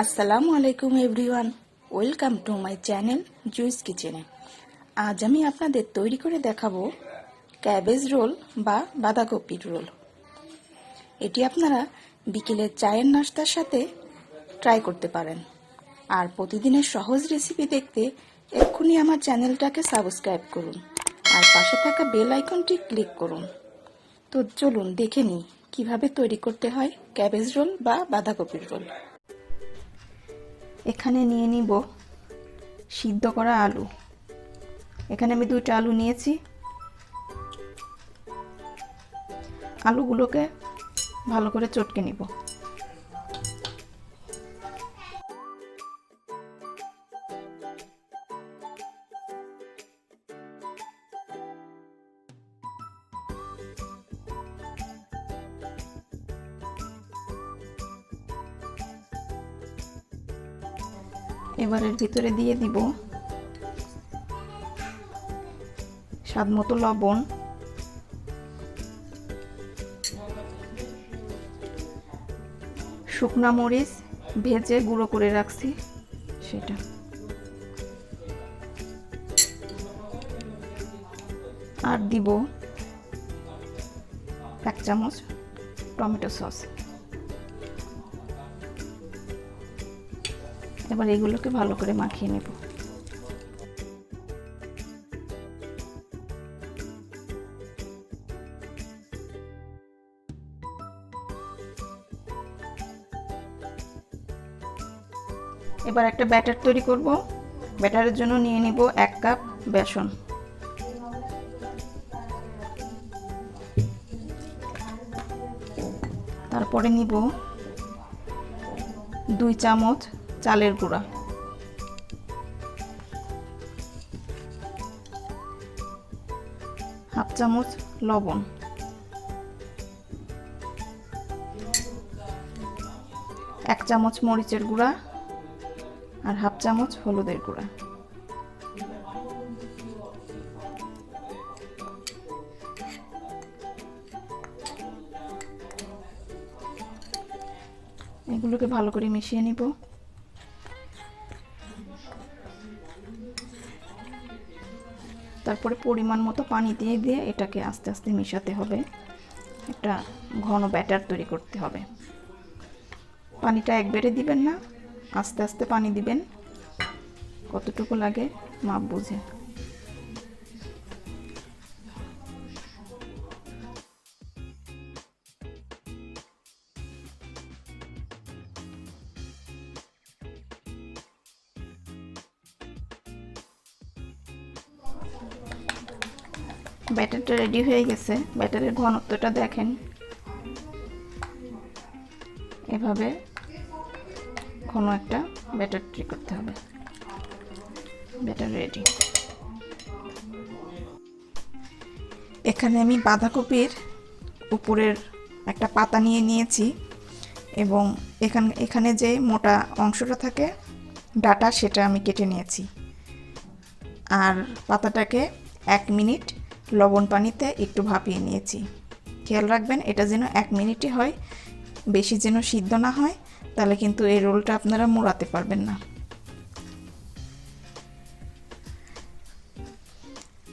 আসসালামু আলাইকুম everyone, welcome to my channel juice কিচেনে। আজ আমি আপনাদের তৈরি করে দেখাবো ক্যাবেজ রোল বা বাঁধাকপির রোল। এটি আপনারা বিকেলের চায়ের নাস্তার সাথে ট্রাই করতে পারেন। আর প্রতিদিনের সহজ রেসিপি দেখতে এক্ষুনি আমার চ্যানেলটাকে সাবস্ক্রাইব করুন আর পাশে থাকা বেল আইকনটি ক্লিক করুন। তো চলুন দেখে নিই কীভাবে তৈরি করতে হয় ক্যাবেজ রোল বা বাঁধাকপির রোল। এখানে নিয়ে নিব সিদ্ধ করা আলু। এখানে আমি 2টা আলু নিয়েছি। আলুগুলোকে ভালো করে চটকে নিব। এবার এর ভিতরে দিয়ে দিব স্বাদ মতো লবণ, শুকনা মরিচ ভেজে গুঁড়ো করে রাখছি সেটা, আর দিব 1 চামচ টমেটো সস। এবার এগুলোকে ভালো করে মাখিয়ে নেব। এবার একটা ব্যাটার তৈরি করব। ব্যাটারের জন্য নিয়ে নিব 1 কাপ বেসন, তারপরে নিব 2 চামচ চালের গুঁড়া, 1/2 চামচ লবণ, 1 চামচ মরিচের গুঁড়া আর 1/2 চামচ হলুদের গুঁড়া। এগুলোকে ভালো করে মিশিয়ে নিব। তারপরে পরিমাণ মতো পানি দিয়ে দিয়ে এটাকে আস্তে আস্তে মেশাতে হবে। একটা ঘন ব্যাটার তৈরি করতে হবে। পানিটা একবারে দিবেন না, আস্তে আস্তে পানি দিবেন, কতটুকু লাগে মাপ বুঝে। ব্যাটারটা রেডি হয়ে গেছে। ব্যাটারের ঘনত্বটা দেখেন, এভাবে ঘন একটা ব্যাটার তৈরি করতে হবে। Batter ready. এখানে আমি বাঁধাকপির উপরের একটা পাতা নিয়ে নিয়েছি এবং এখানে যে মোটা অংশটা থাকে ডাটা, সেটা আমি কেটে নিয়েছি। আর পাতাটাকে 1 মিনিট লবণ পানিতে একটু ভাপিয়ে নিয়েছি। খেয়াল রাখবেন এটা যেন 1 মিনিটই হয়, বেশি যেন সিদ্ধ না হয়, তাহলে কিন্তু এই রোলটা আপনারা মোড়াতে পারবেন না।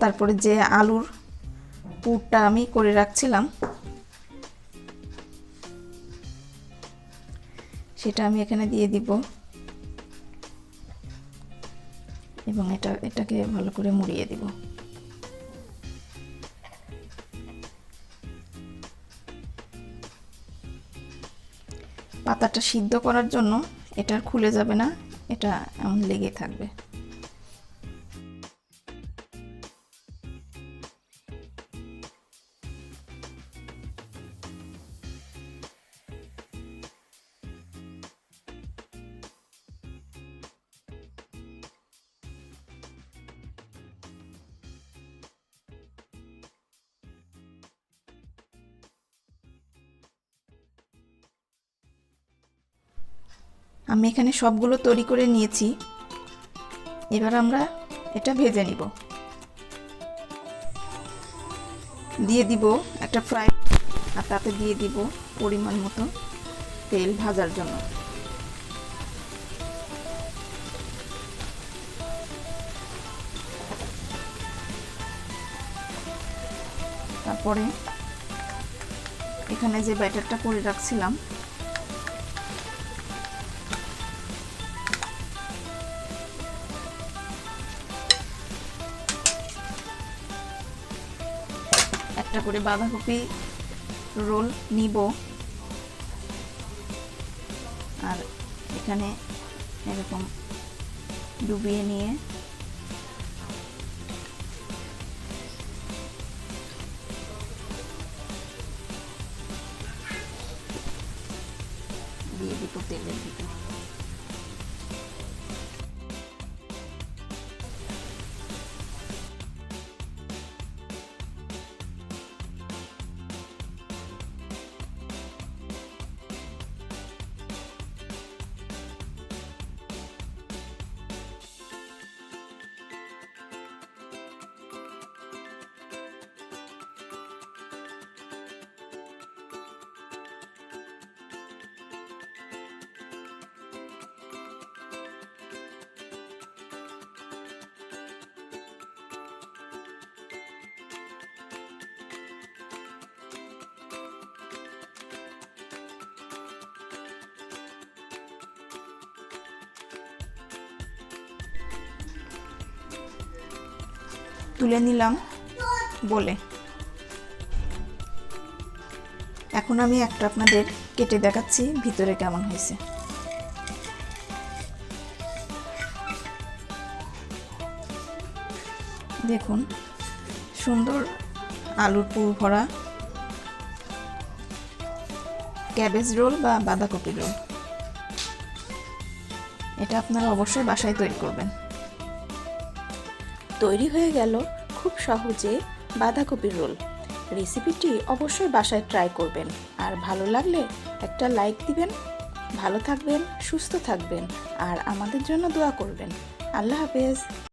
তারপরে যে আলুর পুরটা আমি করে রাখছিলাম সেটা আমি এখানে দিয়ে দিব এবং এটাকে ভালো করে মুড়িয়ে দিব। পাতাটা সিদ্ধ করার জন্য এটা খুলে যাবে না, এটা এমন লেগে থাকবে। আমি এখানে সবগুলো তৈরি করে নিয়েছি। এবার আমরা এটা ভেজে নিব। দিয়ে দিব একটা ফ্রাই, আর তাতে দিয়ে দিব পরিমাণ মতো তেল ভাজার জন্য। তারপরে এখানে যে ব্যাটারটা করে রাখছিলাম একটা করে বাঁধাকপি রোল নিব আর এখানে এরকম ডুবিয়ে নিয়ে দিয়ে দিব তেলের ভিতরে। তুলে নিলাম বলে এখন আমি একটা আপনাদের কেটে দেখাচ্ছি ভিতরে কেমন হয়েছে। দেখুন সুন্দর আলুর পুর ভরা ক্যাবেজ রোল বা বাঁধাকপি রোল। এটা আপনারা অবশ্যই বাসায় তৈরি করবেন। তৈরি হয়ে গেল খুব সহজে বাঁধাকপির রোল। রেসিপিটি অবশ্যই বাসায় ট্রাই করবেন আর ভালো লাগলে একটা লাইক দিবেন। ভালো থাকবেন, সুস্থ থাকবেন আর আমাদের জন্য দোয়া করবেন। আল্লাহ হাফেজ।